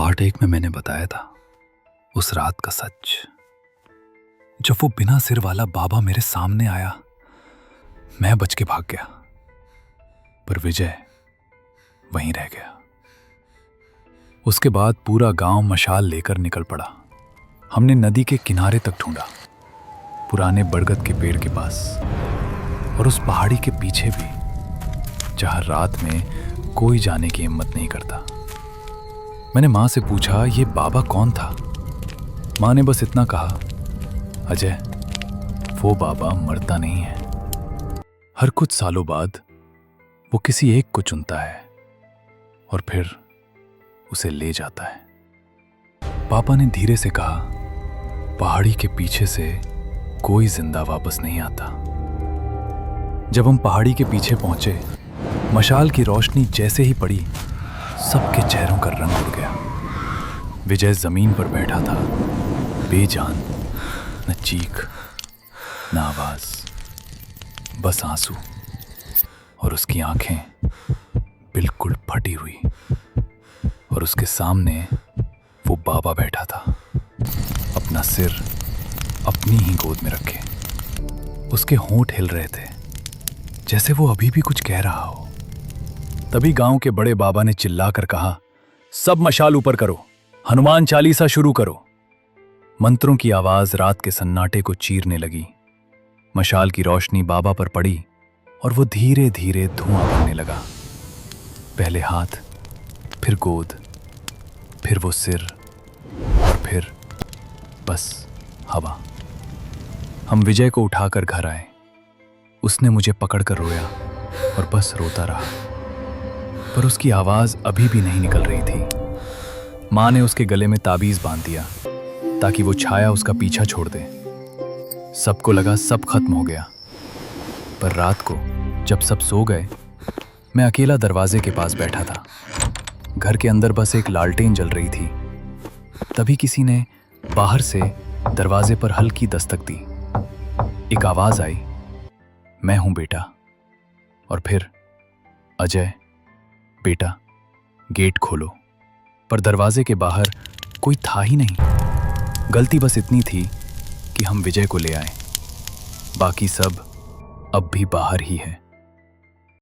Part 1 में मैंने बताया था उस रात का सच। जब वो बिना सिर वाला बाबा मेरे सामने आया, मैं बच के भाग गया, पर विजय वहीं रह गया। उसके बाद पूरा गांव मशाल लेकर निकल पड़ा। हमने नदी के किनारे तक ढूंढा, पुराने बरगद के पेड़ के पास और उस पहाड़ी के पीछे भी, जहां रात में कोई जाने की हिम्मत नहीं करता। मैंने मां से पूछा, ये बाबा कौन था? मां ने बस इतना कहा, अजय, वो बाबा मरता नहीं है। हर कुछ सालों बाद वो किसी एक को चुनता है और फिर उसे ले जाता है। पापा ने धीरे से कहा, पहाड़ी के पीछे से कोई जिंदा वापस नहीं आता। जब हम पहाड़ी के पीछे पहुंचे, मशाल की रोशनी जैसे ही पड़ी, सबके चेहरों का रंग उड़ गया। विजय जमीन पर बैठा था, बेजान, न चीख न आवाज, बस आंसू, और उसकी आंखें बिल्कुल फटी हुई। और उसके सामने वो बाबा बैठा था, अपना सिर अपनी ही गोद में रखे। उसके होंठ हिल रहे थे, जैसे वो अभी भी कुछ कह रहा हो। तभी गांव के बड़े बाबा ने चिल्लाकर कहा, सब मशाल ऊपर करो, हनुमान चालीसा शुरू करो। मंत्रों की आवाज रात के सन्नाटे को चीरने लगी। मशाल की रोशनी बाबा पर पड़ी और वो धीरे धीरे धुआं बनने लगा। पहले हाथ, फिर गोद, फिर वो सिर, और फिर बस हवा। हम विजय को उठाकर घर आए। उसने मुझे पकड़कर रोया और बस रोता रहा, पर उसकी आवाज अभी भी नहीं निकल रही थी। मां ने उसके गले में ताबीज बांध दिया ताकि वो छाया उसका पीछा छोड़ दे। सबको लगा सब खत्म हो गया, पर रात को जब सब सो गए, मैं अकेला दरवाजे के पास बैठा था। घर के अंदर बस एक लालटेन जल रही थी। तभी किसी ने बाहर से दरवाजे पर हल्की दस्तक दी। एक आवाज आई, मैं हूं बेटा। और फिर, अजय बेटा, गेट खोलो। पर दरवाजे के बाहर कोई था ही नहीं। गलती बस इतनी थी कि हम विजय को ले आए। बाकी सब अब भी बाहर ही है।